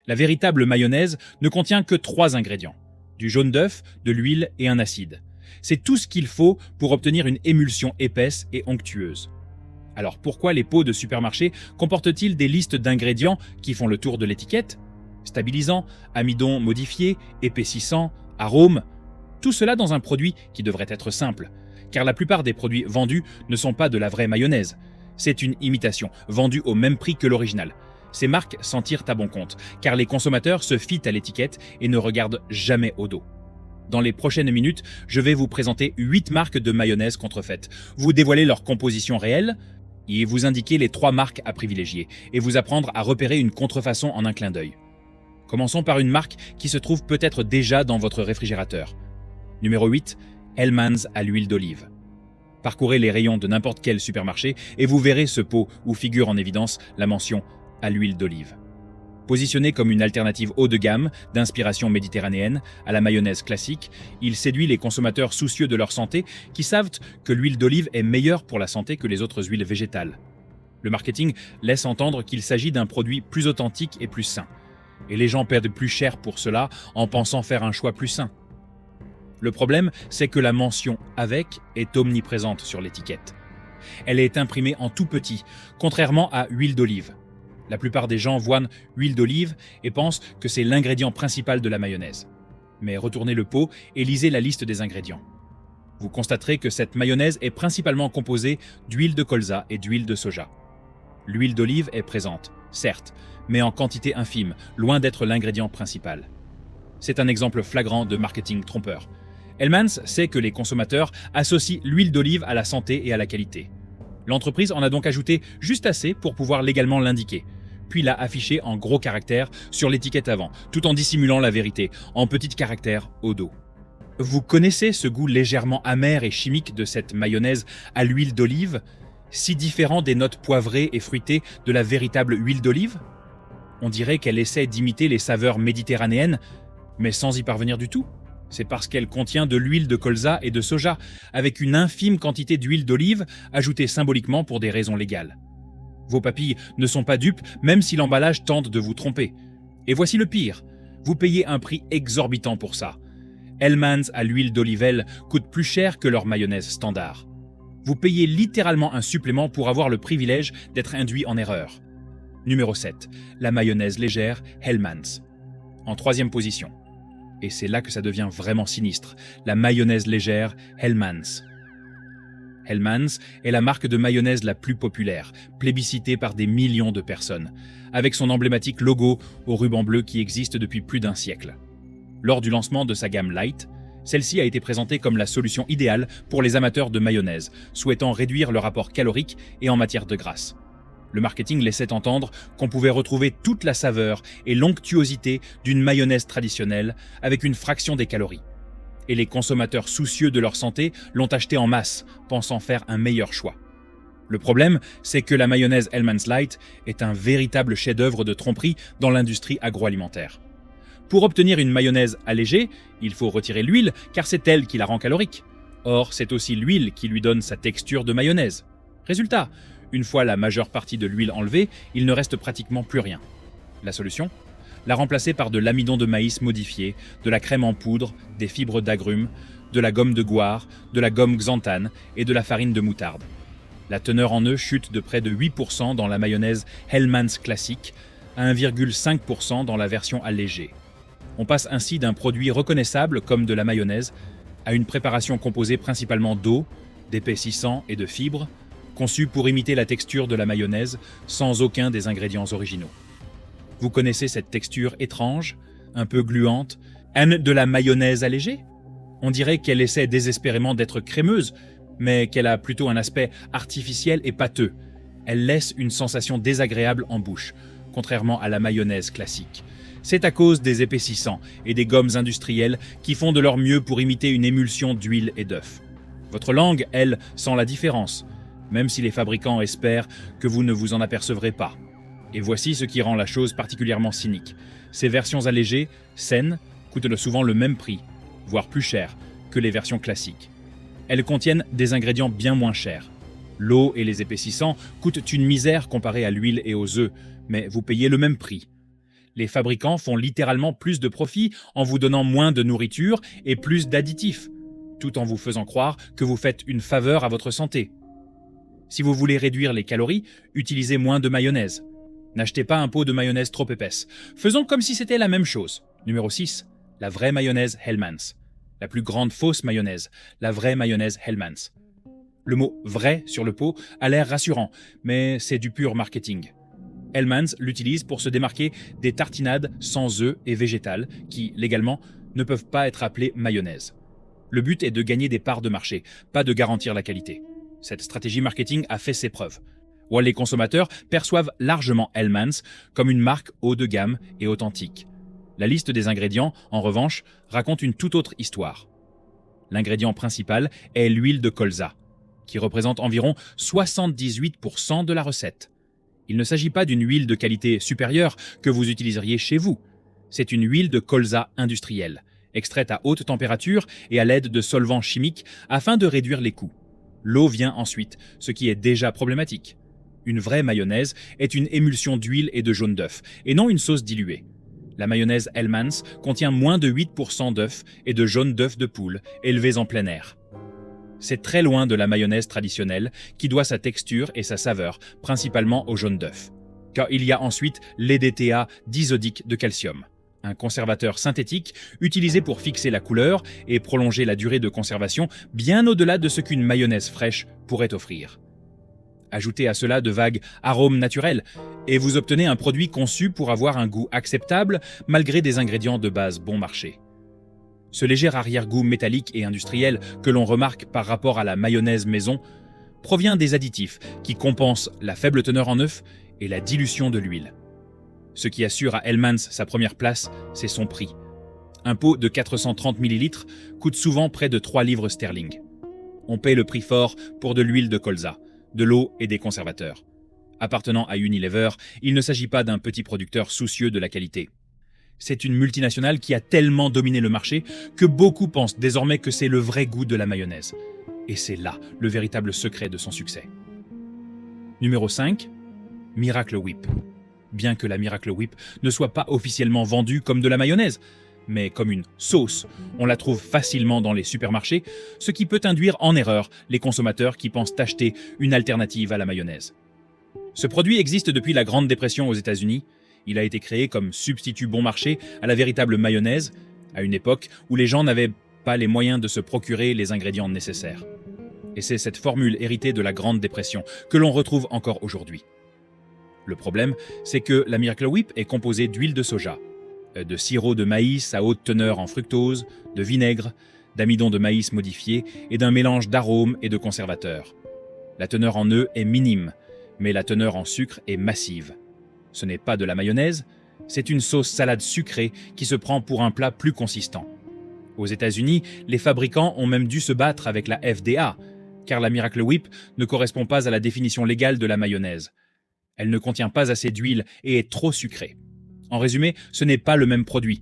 La véritable mayonnaise ne contient que 3 ingrédients: du jaune d'œuf, de l'huile et un acide. C'est tout ce qu'il faut pour obtenir une émulsion épaisse et onctueuse. Alors pourquoi les pots de supermarché comportent-ils des listes d'ingrédients qui font le tour de l'étiquette? Stabilisant, amidon modifié, épaississant, arôme, tout cela dans un produit qui devrait être simple, car la plupart des produits vendus ne sont pas de la vraie mayonnaise. C'est une imitation, vendue au même prix que l'original. Ces marques s'en tirent à bon compte, car les consommateurs se fient à l'étiquette et ne regardent jamais au dos. Dans les prochaines minutes, je vais vous présenter 8 marques de mayonnaise contrefaites, vous dévoiler leur composition réelle et vous indiquer les 3 marques à privilégier, et vous apprendre à repérer une contrefaçon en un clin d'œil. Commençons par une marque qui se trouve peut-être déjà dans votre réfrigérateur. Numéro 8, Hellmann's à l'huile d'olive. Parcourez les rayons de n'importe quel supermarché et vous verrez ce pot où figure en évidence la mention « à l'huile d'olive ». Positionné comme une alternative haut de gamme, d'inspiration méditerranéenne, à la mayonnaise classique, il séduit les consommateurs soucieux de leur santé qui savent que l'huile d'olive est meilleure pour la santé que les autres huiles végétales. Le marketing laisse entendre qu'il s'agit d'un produit plus authentique et plus sain. Et les gens perdent plus cher pour cela en pensant faire un choix plus sain. Le problème, c'est que la mention « avec » est omniprésente sur l'étiquette. Elle est imprimée en tout petit, contrairement à huile d'olive. La plupart des gens voient huile d'olive et pensent que c'est l'ingrédient principal de la mayonnaise. Mais retournez le pot et lisez la liste des ingrédients. Vous constaterez que cette mayonnaise est principalement composée d'huile de colza et d'huile de soja. L'huile d'olive est présente, certes, mais en quantité infime, loin d'être l'ingrédient principal. C'est un exemple flagrant de marketing trompeur. Hellmann's sait que les consommateurs associent l'huile d'olive à la santé et à la qualité. L'entreprise en a donc ajouté juste assez pour pouvoir légalement l'indiquer, puis l'a affiché en gros caractères sur l'étiquette avant, tout en dissimulant la vérité, en petits caractères au dos. Vous connaissez ce goût légèrement amer et chimique de cette mayonnaise à l'huile d'olive, si différent des notes poivrées et fruitées de la véritable huile d'olive? On dirait qu'elle essaie d'imiter les saveurs méditerranéennes, mais sans y parvenir du tout. C'est parce qu'elle contient de l'huile de colza et de soja, avec une infime quantité d'huile d'olive ajoutée symboliquement pour des raisons légales. Vos papilles ne sont pas dupes, même si l'emballage tente de vous tromper. Et voici le pire, vous payez un prix exorbitant pour ça. Hellmann's à l'huile d'olivelle coûte plus cher que leur mayonnaise standard. Vous payez littéralement un supplément pour avoir le privilège d'être induit en erreur. Numéro 7, la mayonnaise légère Hellmann's. En 3e position. Et c'est là que ça devient vraiment sinistre, la mayonnaise légère Hellmann's. Hellmann's est la marque de mayonnaise la plus populaire, plébiscitée par des millions de personnes, avec son emblématique logo au ruban bleu qui existe depuis plus d'1 siècle. Lors du lancement de sa gamme Light, celle-ci a été présentée comme la solution idéale pour les amateurs de mayonnaise, souhaitant réduire le rapport calorique et en matière de graisse. Le marketing laissait entendre qu'on pouvait retrouver toute la saveur et l'onctuosité d'une mayonnaise traditionnelle avec une fraction des calories. Et les consommateurs soucieux de leur santé l'ont acheté en masse, pensant faire un meilleur choix. Le problème, c'est que la mayonnaise Hellmann's Light est un véritable chef-d'œuvre de tromperie dans l'industrie agroalimentaire. Pour obtenir une mayonnaise allégée, il faut retirer l'huile car c'est elle qui la rend calorique. Or, c'est aussi l'huile qui lui donne sa texture de mayonnaise. Résultat, une fois la majeure partie de l'huile enlevée, il ne reste pratiquement plus rien. La solution ? La remplacer par de l'amidon de maïs modifié, de la crème en poudre, des fibres d'agrumes, de la gomme de goire, de la gomme xanthane et de la farine de moutarde. La teneur en œufs chute de près de 8% dans la mayonnaise Hellmann's classique à 1,5% dans la version allégée. On passe ainsi d'un produit reconnaissable comme de la mayonnaise à une préparation composée principalement d'eau, d'épaississant et de fibres, conçue pour imiter la texture de la mayonnaise sans aucun des ingrédients originaux. Vous connaissez cette texture étrange, un peu gluante, de la mayonnaise allégée? On dirait qu'elle essaie désespérément d'être crémeuse, mais qu'elle a plutôt un aspect artificiel et pâteux. Elle laisse une sensation désagréable en bouche, contrairement à la mayonnaise classique. C'est à cause des épaississants et des gommes industrielles qui font de leur mieux pour imiter une émulsion d'huile et d'œuf. Votre langue, elle, sent la différence, même si les fabricants espèrent que vous ne vous en apercevrez pas. Et voici ce qui rend la chose particulièrement cynique. Ces versions allégées, saines, coûtent souvent le même prix, voire plus cher, que les versions classiques. Elles contiennent des ingrédients bien moins chers. L'eau et les épaississants coûtent une misère comparée à l'huile et aux œufs, mais vous payez le même prix. Les fabricants font littéralement plus de profit en vous donnant moins de nourriture et plus d'additifs, tout en vous faisant croire que vous faites une faveur à votre santé. Si vous voulez réduire les calories, utilisez moins de mayonnaise. N'achetez pas un pot de mayonnaise trop épaisse. Faisons comme si c'était la même chose. Numéro 6. La vraie mayonnaise Hellmann's. La plus grande fausse mayonnaise, la vraie mayonnaise Hellmann's. Le mot « vrai » sur le pot a l'air rassurant, mais c'est du pur marketing. Hellmann's l'utilise pour se démarquer des tartinades sans œufs et végétales qui, légalement, ne peuvent pas être appelées mayonnaise. Le but est de gagner des parts de marché, pas de garantir la qualité. Cette stratégie marketing a fait ses preuves. Les consommateurs perçoivent largement Hellmann's comme une marque haut de gamme et authentique. La liste des ingrédients, en revanche, raconte une toute autre histoire. L'ingrédient principal est l'huile de colza, qui représente environ 78% de la recette. Il ne s'agit pas d'une huile de qualité supérieure que vous utiliseriez chez vous. C'est une huile de colza industrielle, extraite à haute température et à l'aide de solvants chimiques afin de réduire les coûts. L'eau vient ensuite, ce qui est déjà problématique. Une vraie mayonnaise est une émulsion d'huile et de jaune d'œuf, et non une sauce diluée. La mayonnaise Hellmann's contient moins de 8% d'œufs et de jaune d'œuf de poule élevés en plein air. C'est très loin de la mayonnaise traditionnelle qui doit sa texture et sa saveur principalement au jaune d'œuf. Car il y a ensuite l'EDTA disodique de calcium, un conservateur synthétique utilisé pour fixer la couleur et prolonger la durée de conservation bien au-delà de ce qu'une mayonnaise fraîche pourrait offrir. Ajoutez à cela de vagues arômes naturels et vous obtenez un produit conçu pour avoir un goût acceptable malgré des ingrédients de base bon marché. Ce léger arrière-goût métallique et industriel que l'on remarque par rapport à la mayonnaise maison provient des additifs qui compensent la faible teneur en œufs et la dilution de l'huile. Ce qui assure à Hellmann's sa première place, c'est son prix. Un pot de 430 ml coûte souvent près de 3 livres sterling. On paie le prix fort pour de l'huile de colza, de l'eau et des conservateurs. Appartenant à Unilever, il ne s'agit pas d'un petit producteur soucieux de la qualité. C'est une multinationale qui a tellement dominé le marché que beaucoup pensent désormais que c'est le vrai goût de la mayonnaise. Et c'est là le véritable secret de son succès. Numéro 5. Miracle Whip. Bien que la Miracle Whip ne soit pas officiellement vendue comme de la mayonnaise, mais comme une sauce, on la trouve facilement dans les supermarchés, ce qui peut induire en erreur les consommateurs qui pensent acheter une alternative à la mayonnaise. Ce produit existe depuis la Grande Dépression aux États-Unis. Il a été créé comme substitut bon marché à la véritable mayonnaise, à une époque où les gens n'avaient pas les moyens de se procurer les ingrédients nécessaires. Et c'est cette formule héritée de la Grande Dépression que l'on retrouve encore aujourd'hui. Le problème, c'est que la Miracle Whip est composée d'huile de soja, de sirop de maïs à haute teneur en fructose, de vinaigre, d'amidon de maïs modifié et d'un mélange d'arômes et de conservateurs. La teneur en œufs est minime, mais la teneur en sucre est massive. Ce n'est pas de la mayonnaise, c'est une sauce salade sucrée qui se prend pour un plat plus consistant. Aux États-Unis, les fabricants ont même dû se battre avec la FDA, car la Miracle Whip ne correspond pas à la définition légale de la mayonnaise. Elle ne contient pas assez d'huile et est trop sucrée. En résumé, ce n'est pas le même produit.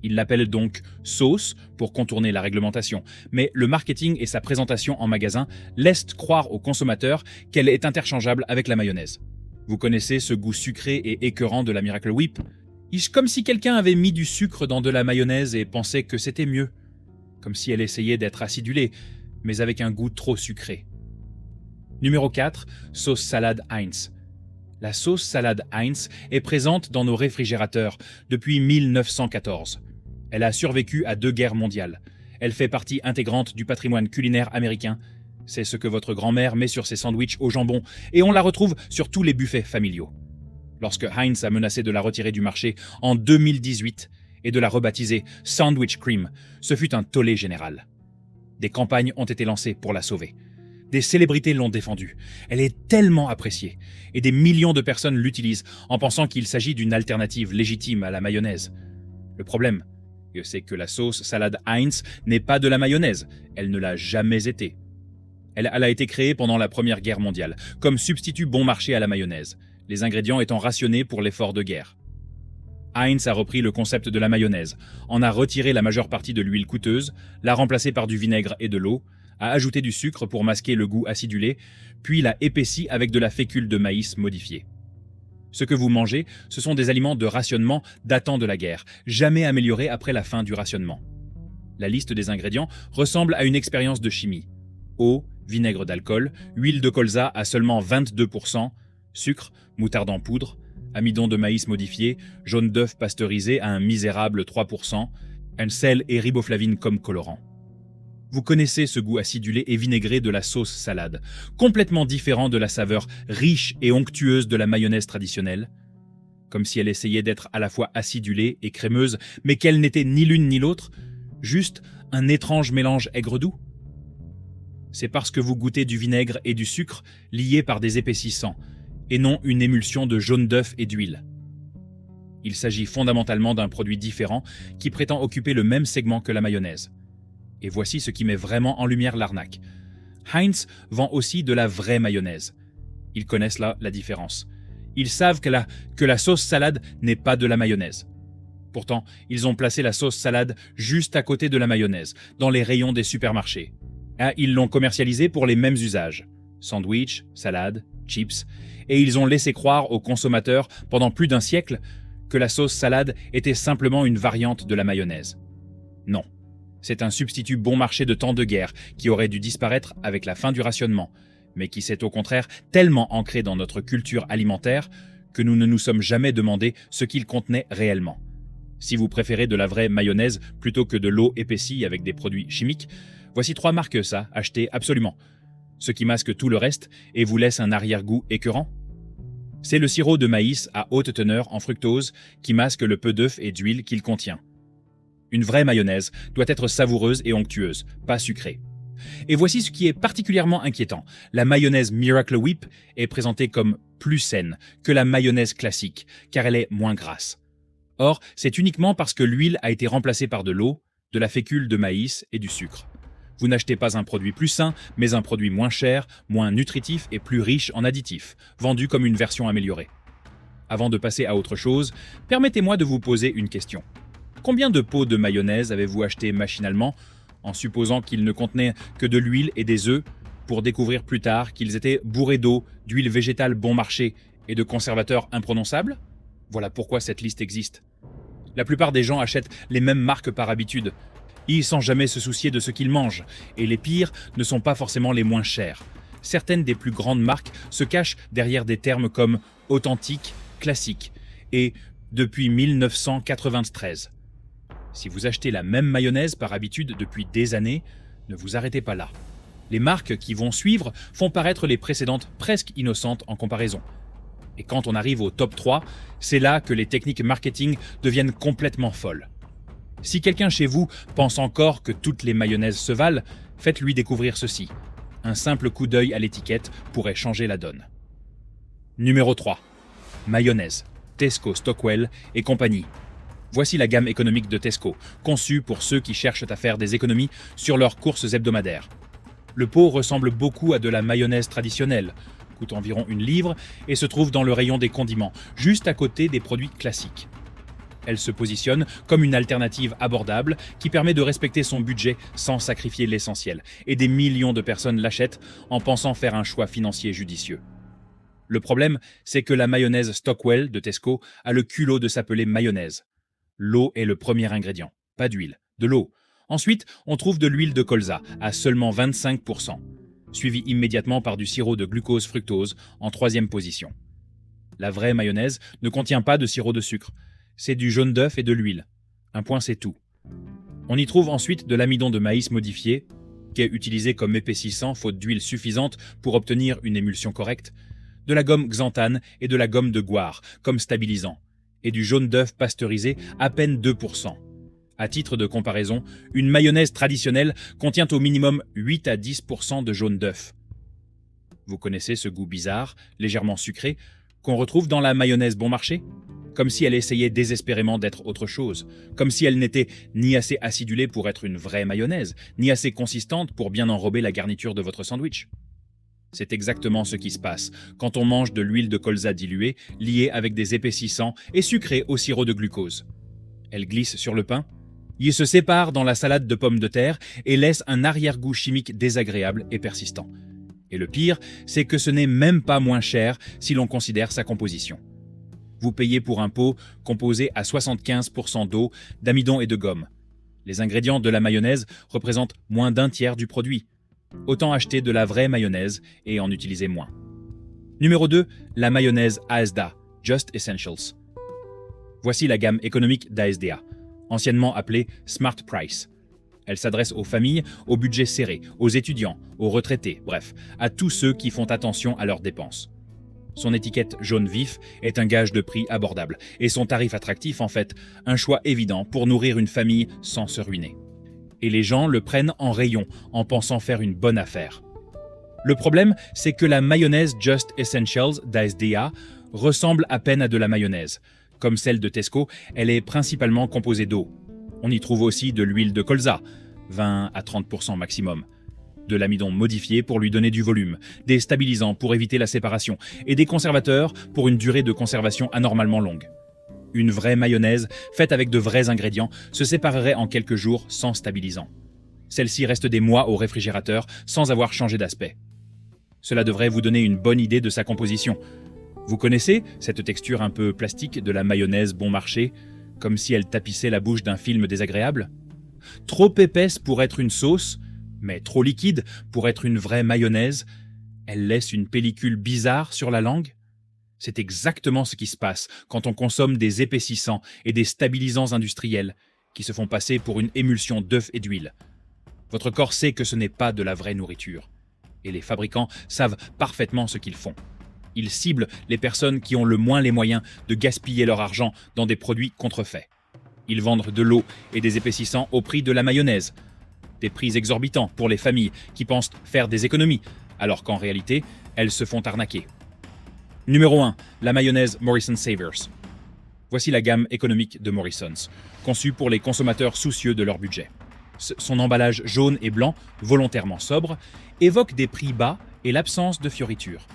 Ils l'appellent donc sauce pour contourner la réglementation, mais le marketing et sa présentation en magasin laissent croire aux consommateurs qu'elle est interchangeable avec la mayonnaise. Vous connaissez ce goût sucré et écœurant de la Miracle Whip ? Comme si quelqu'un avait mis du sucre dans de la mayonnaise et pensait que c'était mieux. Comme si elle essayait d'être acidulée, mais avec un goût trop sucré. Numéro 4, sauce salade Heinz. La sauce salade Heinz est présente dans nos réfrigérateurs depuis 1914. Elle a survécu à 2 guerres mondiales. Elle fait partie intégrante du patrimoine culinaire américain. C'est ce que votre grand-mère met sur ses sandwichs au jambon, et on la retrouve sur tous les buffets familiaux. Lorsque Heinz a menacé de la retirer du marché en 2018 et de la rebaptiser Sandwich Cream, ce fut un tollé général. Des campagnes ont été lancées pour la sauver. Des célébrités l'ont défendue. Elle est tellement appréciée, et des millions de personnes l'utilisent en pensant qu'il s'agit d'une alternative légitime à la mayonnaise. Le problème, c'est que la sauce salade Heinz n'est pas de la mayonnaise. Elle ne l'a jamais été. Elle a été créée pendant la Première Guerre mondiale, comme substitut bon marché à la mayonnaise, les ingrédients étant rationnés pour l'effort de guerre. Heinz a repris le concept de la mayonnaise, en a retiré la majeure partie de l'huile coûteuse, l'a remplacée par du vinaigre et de l'eau, a ajouté du sucre pour masquer le goût acidulé, puis l'a épaissi avec de la fécule de maïs modifiée. Ce que vous mangez, ce sont des aliments de rationnement datant de la guerre, jamais améliorés après la fin du rationnement. La liste des ingrédients ressemble à une expérience de chimie. Eau, vinaigre d'alcool, huile de colza à seulement 22%, sucre, moutarde en poudre, amidon de maïs modifié, jaune d'œuf pasteurisé à un misérable 3%, un sel et riboflavine comme colorant. Vous connaissez ce goût acidulé et vinaigré de la sauce salade, complètement différent de la saveur riche et onctueuse de la mayonnaise traditionnelle, comme si elle essayait d'être à la fois acidulée et crémeuse, mais qu'elle n'était ni l'une ni l'autre, juste un étrange mélange aigre-doux. C'est parce que vous goûtez du vinaigre et du sucre liés par des épaississants, et non une émulsion de jaune d'œuf et d'huile. Il s'agit fondamentalement d'un produit différent qui prétend occuper le même segment que la mayonnaise. Et voici ce qui met vraiment en lumière l'arnaque. Heinz vend aussi de la vraie mayonnaise. Ils connaissent là la différence. Ils savent que la sauce salade n'est pas de la mayonnaise. Pourtant, ils ont placé la sauce salade juste à côté de la mayonnaise, dans les rayons des supermarchés. Et ils l'ont commercialisée pour les mêmes usages. Sandwich, salade, chips. Et ils ont laissé croire aux consommateurs pendant plus d'un siècle que la sauce salade était simplement une variante de la mayonnaise. Non. C'est un substitut bon marché de temps de guerre qui aurait dû disparaître avec la fin du rationnement, mais qui s'est au contraire tellement ancré dans notre culture alimentaire que nous ne nous sommes jamais demandé ce qu'il contenait réellement. Si vous préférez de la vraie mayonnaise plutôt que de l'eau épaissie avec des produits chimiques, voici 3 marques ça, achetez absolument. Ce qui masque tout le reste et vous laisse un arrière-goût écœurant. C'est le sirop de maïs à haute teneur en fructose qui masque le peu d'œuf et d'huile qu'il contient. Une vraie mayonnaise doit être savoureuse et onctueuse, pas sucrée. Et voici ce qui est particulièrement inquiétant. La mayonnaise Miracle Whip est présentée comme plus saine que la mayonnaise classique, car elle est moins grasse. Or, c'est uniquement parce que l'huile a été remplacée par de l'eau, de la fécule de maïs et du sucre. Vous n'achetez pas un produit plus sain, mais un produit moins cher, moins nutritif et plus riche en additifs, vendu comme une version améliorée. Avant de passer à autre chose, permettez-moi de vous poser une question. Combien de pots de mayonnaise avez-vous acheté machinalement, en supposant qu'ils ne contenaient que de l'huile et des œufs, pour découvrir plus tard qu'ils étaient bourrés d'eau, d'huile végétale bon marché et de conservateurs imprononçables? Voilà pourquoi cette liste existe. La plupart des gens achètent les mêmes marques par habitude, sans jamais se soucier de ce qu'ils mangent, et les pires ne sont pas forcément les moins chers. Certaines des plus grandes marques se cachent derrière des termes comme authentique, classique et depuis 1993. Si vous achetez la même mayonnaise par habitude depuis des années, ne vous arrêtez pas là. Les marques qui vont suivre font paraître les précédentes presque innocentes en comparaison. Et quand on arrive au top 3, c'est là que les techniques marketing deviennent complètement folles. Si quelqu'un chez vous pense encore que toutes les mayonnaises se valent, faites-lui découvrir ceci. Un simple coup d'œil à l'étiquette pourrait changer la donne. Numéro 3. Mayonnaise. Tesco Stockwell et compagnie. Voici la gamme économique de Tesco, conçue pour ceux qui cherchent à faire des économies sur leurs courses hebdomadaires. Le pot ressemble beaucoup à de la mayonnaise traditionnelle, coûte environ 1 livre et se trouve dans le rayon des condiments, juste à côté des produits classiques. Elle se positionne comme une alternative abordable qui permet de respecter son budget sans sacrifier l'essentiel, et des millions de personnes l'achètent en pensant faire un choix financier judicieux. Le problème, c'est que la mayonnaise Stockwell de Tesco a le culot de s'appeler mayonnaise. L'eau est le premier ingrédient, pas d'huile, de l'eau. Ensuite, on trouve de l'huile de colza à seulement 25%, suivi immédiatement par du sirop de glucose-fructose en 3e position. La vraie mayonnaise ne contient pas de sirop de sucre, c'est du jaune d'œuf et de l'huile. Un point, c'est tout. On y trouve ensuite de l'amidon de maïs modifié, qui est utilisé comme épaississant faute d'huile suffisante pour obtenir une émulsion correcte, de la gomme xanthane et de la gomme de guar comme stabilisant, et du jaune d'œuf pasteurisé à peine 2%. À titre de comparaison, une mayonnaise traditionnelle contient au minimum 8 à 10% de jaune d'œuf. Vous connaissez ce goût bizarre, légèrement sucré, qu'on retrouve dans la mayonnaise bon marché ? Comme si elle essayait désespérément d'être autre chose, comme si elle n'était ni assez acidulée pour être une vraie mayonnaise, ni assez consistante pour bien enrober la garniture de votre sandwich. C'est exactement ce qui se passe quand on mange de l'huile de colza diluée, liée avec des épaississants et sucrée au sirop de glucose. Elle glisse sur le pain, il se sépare dans la salade de pommes de terre et laisse un arrière-goût chimique désagréable et persistant. Et le pire, c'est que ce n'est même pas moins cher si l'on considère sa composition. Vous payez pour un pot composé à 75% d'eau, d'amidon et de gomme. Les ingrédients de la mayonnaise représentent moins d'un tiers du produit. Autant acheter de la vraie mayonnaise et en utiliser moins. Numéro 2, la mayonnaise ASDA, Just Essentials. Voici la gamme économique d'ASDA, anciennement appelée Smart Price. Elle s'adresse aux familles, aux budgets serrés, aux étudiants, aux retraités, bref, à tous ceux qui font attention à leurs dépenses. Son étiquette jaune vif est un gage de prix abordable et son tarif attractif en fait un choix évident pour nourrir une famille sans se ruiner. Et les gens le prennent en rayon en pensant faire une bonne affaire. Le problème, c'est que la mayonnaise Just Essentials d'ASDA ressemble à peine à de la mayonnaise. Comme celle de Tesco, elle est principalement composée d'eau. On y trouve aussi de l'huile de colza, 20 à 30% maximum. De l'amidon modifié pour lui donner du volume, des stabilisants pour éviter la séparation et des conservateurs pour une durée de conservation anormalement longue. Une vraie mayonnaise, faite avec de vrais ingrédients, se séparerait en quelques jours sans stabilisant. Celle-ci reste des mois au réfrigérateur sans avoir changé d'aspect. Cela devrait vous donner une bonne idée de sa composition. Vous connaissez cette texture un peu plastique de la mayonnaise bon marché, comme si elle tapissait la bouche d'un film désagréable ? Trop épaisse pour être une sauce, mais trop liquide pour être une vraie mayonnaise, elle laisse une pellicule bizarre sur la langue. C'est exactement ce qui se passe quand on consomme des épaississants et des stabilisants industriels qui se font passer pour une émulsion d'œufs et d'huile. Votre corps sait que ce n'est pas de la vraie nourriture. Et les fabricants savent parfaitement ce qu'ils font. Ils ciblent les personnes qui ont le moins les moyens de gaspiller leur argent dans des produits contrefaits. Ils vendent de l'eau et des épaississants au prix de la mayonnaise. Des prix exorbitants pour les familles qui pensent faire des économies, alors qu'en réalité, elles se font arnaquer. Numéro 1, la mayonnaise Morrison Savers. Voici la gamme économique de Morrisons, conçue pour les consommateurs soucieux de leur budget. Son emballage jaune et blanc, volontairement sobre, évoque des prix bas et l'absence de fioritures.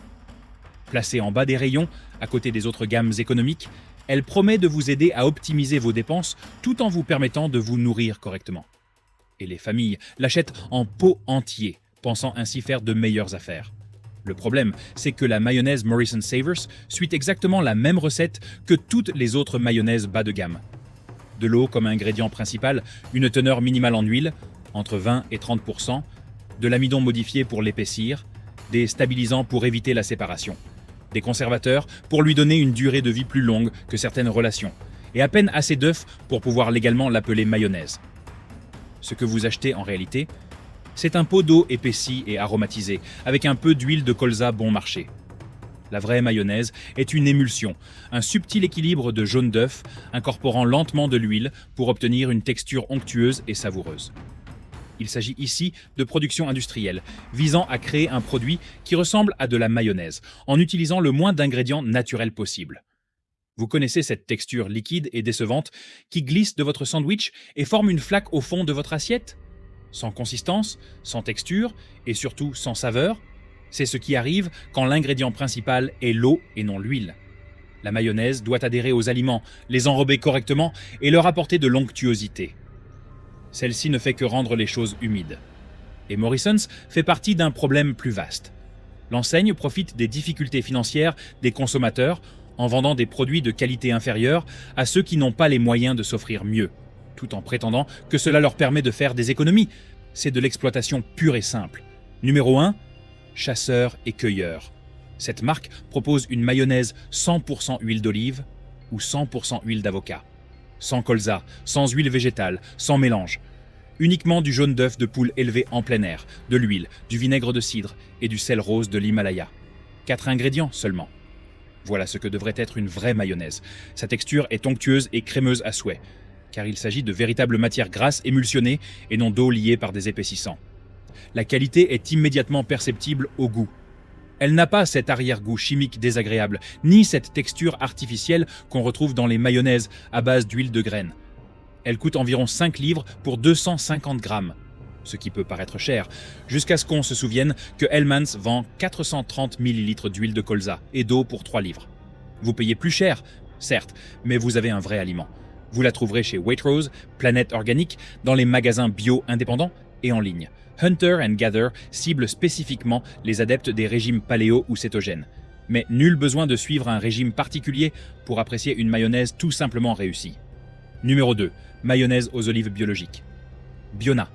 Placée en bas des rayons, à côté des autres gammes économiques, elle promet de vous aider à optimiser vos dépenses tout en vous permettant de vous nourrir correctement. Et les familles l'achètent en pot entier, pensant ainsi faire de meilleures affaires. Le problème, c'est que la mayonnaise Morrison Savers suit exactement la même recette que toutes les autres mayonnaises bas de gamme. De l'eau comme ingrédient principal, une teneur minimale en huile, entre 20 et 30%, de l'amidon modifié pour l'épaissir, des stabilisants pour éviter la séparation, des conservateurs pour lui donner une durée de vie plus longue que certaines relations, et à peine assez d'œufs pour pouvoir légalement l'appeler mayonnaise. Ce que vous achetez en réalité, c'est un pot d'eau épaissie et aromatisée, avec un peu d'huile de colza bon marché. La vraie mayonnaise est une émulsion, un subtil équilibre de jaune d'œuf, incorporant lentement de l'huile pour obtenir une texture onctueuse et savoureuse. Il s'agit ici de production industrielle, visant à créer un produit qui ressemble à de la mayonnaise, en utilisant le moins d'ingrédients naturels possible. Vous connaissez cette texture liquide et décevante qui glisse de votre sandwich et forme une flaque au fond de votre assiette ? Sans consistance, sans texture et surtout sans saveur, c'est ce qui arrive quand l'ingrédient principal est l'eau et non l'huile. La mayonnaise doit adhérer aux aliments, les enrober correctement et leur apporter de l'onctuosité. Celle-ci ne fait que rendre les choses humides. Et Morrisons fait partie d'un problème plus vaste. L'enseigne profite des difficultés financières des consommateurs en vendant des produits de qualité inférieure à ceux qui n'ont pas les moyens de s'offrir mieux, tout en prétendant que cela leur permet de faire des économies. C'est de l'exploitation pure et simple. Numéro 1, chasseurs et cueilleurs. Cette marque propose une mayonnaise 100% huile d'olive ou 100% huile d'avocat. Sans colza, sans huile végétale, sans mélange. Uniquement du jaune d'œuf de poule élevé en plein air, de l'huile, du vinaigre de cidre et du sel rose de l'Himalaya. 4 ingrédients seulement. Voilà ce que devrait être une vraie mayonnaise. Sa texture est onctueuse et crémeuse à souhait, car il s'agit de véritables matières grasses émulsionnées et non d'eau liée par des épaississants. La qualité est immédiatement perceptible au goût. Elle n'a pas cet arrière-goût chimique désagréable, ni cette texture artificielle qu'on retrouve dans les mayonnaises à base d'huile de graines. Elle coûte environ 5 livres pour 250 grammes, ce qui peut paraître cher, jusqu'à ce qu'on se souvienne que Hellmann's vend 430 ml d'huile de colza et d'eau pour 3 livres. Vous payez plus cher, certes, mais vous avez un vrai aliment. Vous la trouverez chez Waitrose, Planète Organique, dans les magasins bio indépendants et en ligne. Hunter & Gather cible spécifiquement les adeptes des régimes paléo ou cétogènes. Mais nul besoin de suivre un régime particulier pour apprécier une mayonnaise tout simplement réussie. Numéro 2. Mayonnaise aux olives biologiques. Biona.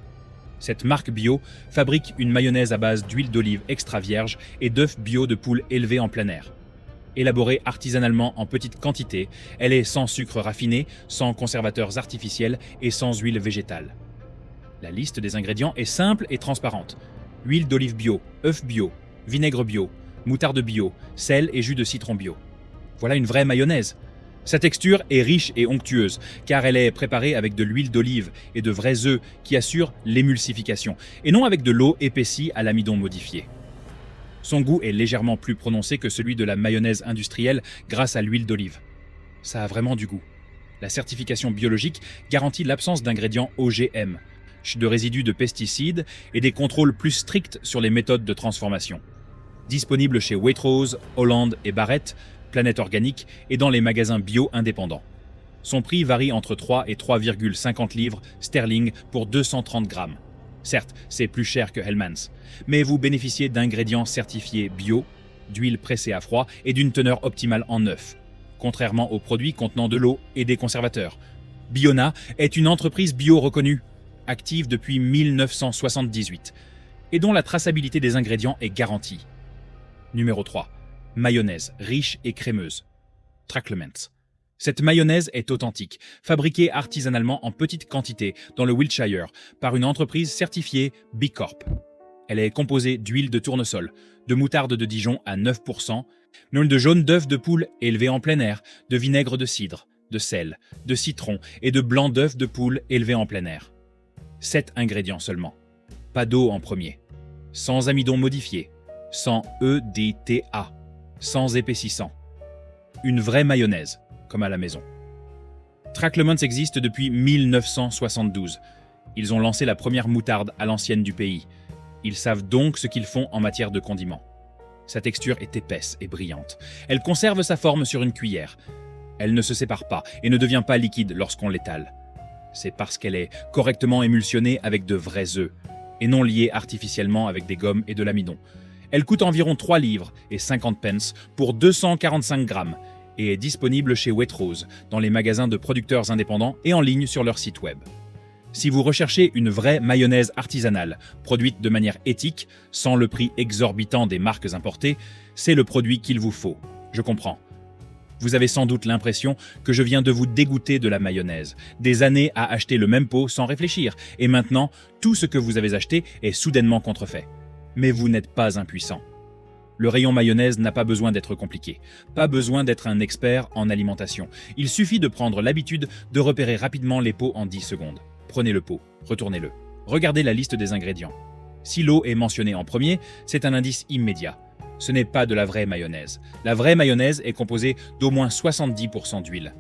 Cette marque bio fabrique une mayonnaise à base d'huile d'olive extra vierge et d'œufs bio de poule élevés en plein air. Élaborée artisanalement en petite quantité, elle est sans sucre raffiné, sans conservateurs artificiels et sans huile végétale. La liste des ingrédients est simple et transparente. Huile d'olive bio, œufs bio, vinaigre bio, moutarde bio, sel et jus de citron bio. Voilà une vraie mayonnaise. Sa texture est riche et onctueuse, car elle est préparée avec de l'huile d'olive et de vrais œufs qui assurent l'émulsification, et non avec de l'eau épaissie à l'amidon modifié. Son goût est légèrement plus prononcé que celui de la mayonnaise industrielle grâce à l'huile d'olive. Ça a vraiment du goût. La certification biologique garantit l'absence d'ingrédients OGM, de résidus de pesticides et des contrôles plus stricts sur les méthodes de transformation. Disponible chez Waitrose, Holland et Barrett, Planète Organique et dans les magasins bio indépendants. Son prix varie entre 3 et 3,50 livres sterling pour 230 grammes. Certes, c'est plus cher que Hellmann's, mais vous bénéficiez d'ingrédients certifiés bio, d'huile pressée à froid et d'une teneur optimale en œufs, contrairement aux produits contenant de l'eau et des conservateurs. Biona est une entreprise bio reconnue, active depuis 1978, et dont la traçabilité des ingrédients est garantie. Numéro 3. Mayonnaise riche et crémeuse. Traclements. Cette mayonnaise est authentique, fabriquée artisanalement en petite quantité dans le Wiltshire par une entreprise certifiée B Corp. Elle est composée d'huile de tournesol, de moutarde de Dijon à 9%, de jaune d'œuf de poule élevé en plein air, de vinaigre de cidre, de sel, de citron et de blanc d'œuf de poule élevé en plein air. 7 ingrédients seulement. Pas d'eau en premier. Sans amidon modifié. Sans EDTA. Sans épaississant. Une vraie mayonnaise, comme à la maison. Traclements existe depuis 1972. Ils ont lancé la première moutarde à l'ancienne du pays. Ils savent donc ce qu'ils font en matière de condiments. Sa texture est épaisse et brillante. Elle conserve sa forme sur une cuillère. Elle ne se sépare pas et ne devient pas liquide lorsqu'on l'étale. C'est parce qu'elle est correctement émulsionnée avec de vrais œufs, et non liée artificiellement avec des gommes et de l'amidon. Elle coûte environ 3 livres et 50 pence pour 245 grammes et est disponible chez Waitrose, dans les magasins de producteurs indépendants et en ligne sur leur site web. Si vous recherchez une vraie mayonnaise artisanale, produite de manière éthique, sans le prix exorbitant des marques importées, c'est le produit qu'il vous faut. Je comprends. Vous avez sans doute l'impression que je viens de vous dégoûter de la mayonnaise, des années à acheter le même pot sans réfléchir, et maintenant, tout ce que vous avez acheté est soudainement contrefait. Mais vous n'êtes pas impuissant. Le rayon mayonnaise n'a pas besoin d'être compliqué, pas besoin d'être un expert en alimentation. Il suffit de prendre l'habitude de repérer rapidement les pots en 10 secondes. Prenez le pot, retournez-le. Regardez la liste des ingrédients. Si l'eau est mentionnée en premier, c'est un indice immédiat. Ce n'est pas de la vraie mayonnaise. La vraie mayonnaise est composée d'au moins 70% d'huile.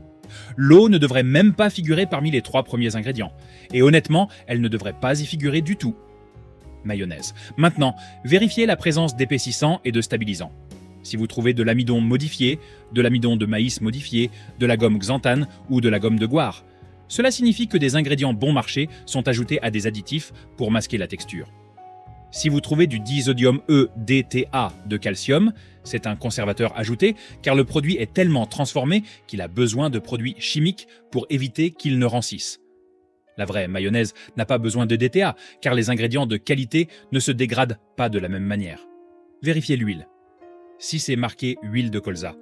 L'eau ne devrait même pas figurer parmi les 3 premiers ingrédients. Et honnêtement, elle ne devrait pas y figurer du tout. Mayonnaise. Maintenant, vérifiez la présence d'épaississants et de stabilisants. Si vous trouvez de l'amidon modifié, de l'amidon de maïs modifié, de la gomme xanthane ou de la gomme de goire, cela signifie que des ingrédients bon marché sont ajoutés à des additifs pour masquer la texture. Si vous trouvez du disodium EDTA de calcium, c'est un conservateur ajouté car le produit est tellement transformé qu'il a besoin de produits chimiques pour éviter qu'il ne rancisse. La vraie mayonnaise n'a pas besoin de DTA, car les ingrédients de qualité ne se dégradent pas de la même manière. Vérifiez l'huile. Si c'est marqué huile de colza,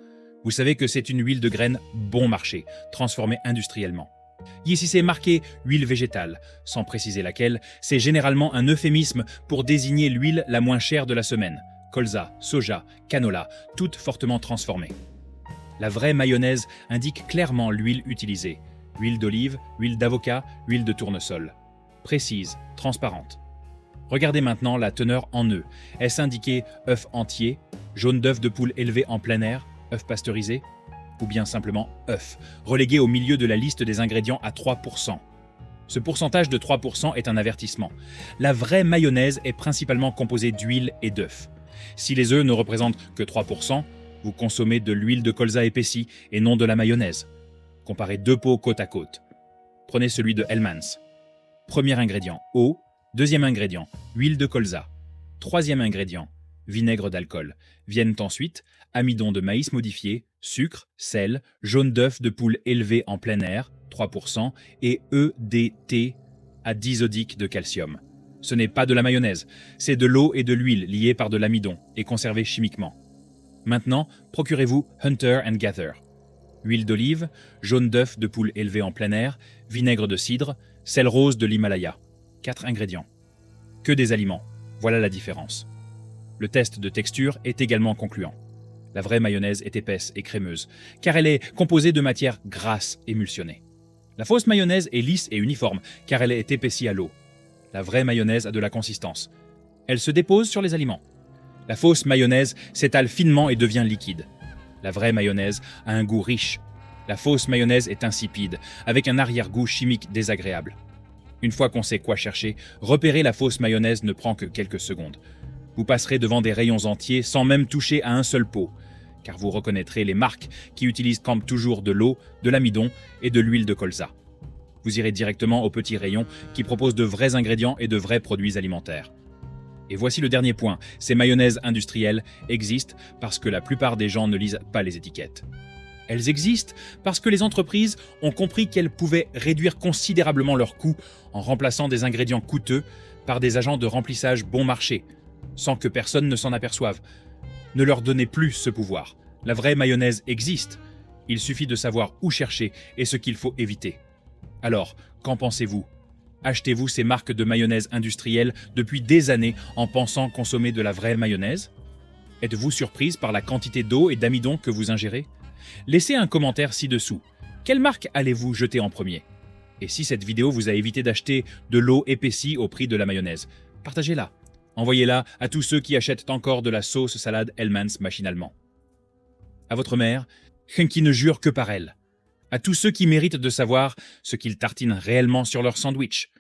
vous savez que c'est une huile de graines bon marché, transformée industriellement. Et si c'est marqué huile végétale, sans préciser laquelle, c'est généralement un euphémisme pour désigner l'huile la moins chère de la semaine. Colza, soja, canola, toutes fortement transformées. La vraie mayonnaise indique clairement l'huile utilisée. Huile d'olive, huile d'avocat, huile de tournesol. Précise, transparente. Regardez maintenant la teneur en œufs. Est-ce indiqué œuf entier, jaune d'œuf de poule élevé en plein air, œuf pasteurisé, ou bien simplement œuf, relégué au milieu de la liste des ingrédients à 3%. Ce pourcentage de 3% est un avertissement. La vraie mayonnaise est principalement composée d'huile et d'œufs. Si les œufs ne représentent que 3%, vous consommez de l'huile de colza épaissie et non de la mayonnaise. Comparez 2 pots côte à côte. Prenez celui de Hellmann's. Premier ingrédient, eau. Deuxième ingrédient, huile de colza. Troisième ingrédient, vinaigre d'alcool. Viennent ensuite amidon de maïs modifié, sucre, sel, jaune d'œuf de poule élevé en plein air, 3%, et EDT à disodique de calcium. Ce n'est pas de la mayonnaise, c'est de l'eau et de l'huile liées par de l'amidon et conservées chimiquement. Maintenant, procurez-vous Hunter & Gather. Huile d'olive, jaune d'œuf de poule élevé en plein air, vinaigre de cidre, sel rose de l'Himalaya. 4 ingrédients. Que des aliments. Voilà la différence. Le test de texture est également concluant. La vraie mayonnaise est épaisse et crémeuse, car elle est composée de matières grasses émulsionnées. La fausse mayonnaise est lisse et uniforme, car elle est épaissie à l'eau. La vraie mayonnaise a de la consistance. Elle se dépose sur les aliments. La fausse mayonnaise s'étale finement et devient liquide. La vraie mayonnaise a un goût riche. La fausse mayonnaise est insipide, avec un arrière-goût chimique désagréable. Une fois qu'on sait quoi chercher, repérer la fausse mayonnaise ne prend que quelques secondes. Vous passerez devant des rayons entiers sans même toucher à un seul pot, car vous reconnaîtrez les marques qui utilisent comme toujours de l'eau, de l'amidon et de l'huile de colza. Vous irez directement aux petits rayons qui proposent de vrais ingrédients et de vrais produits alimentaires. Et voici le dernier point, ces mayonnaises industrielles existent parce que la plupart des gens ne lisent pas les étiquettes. Elles existent parce que les entreprises ont compris qu'elles pouvaient réduire considérablement leurs coûts en remplaçant des ingrédients coûteux par des agents de remplissage bon marché, sans que personne ne s'en aperçoive. Ne leur donnez plus ce pouvoir. La vraie mayonnaise existe. Il suffit de savoir où chercher et ce qu'il faut éviter. Alors, qu'en pensez-vous ? Achetez-vous ces marques de mayonnaise industrielle depuis des années en pensant consommer de la vraie mayonnaise ? Êtes-vous surprise par la quantité d'eau et d'amidon que vous ingérez ? Laissez un commentaire ci-dessous. Quelle marque allez-vous jeter en premier ? Et si cette vidéo vous a évité d'acheter de l'eau épaissie au prix de la mayonnaise, partagez-la. Envoyez-la à tous ceux qui achètent encore de la sauce salade Hellmann's machinalement. À votre mère, qui ne jure que par elle. À tous ceux qui méritent de savoir ce qu'ils tartinent réellement sur leur sandwich.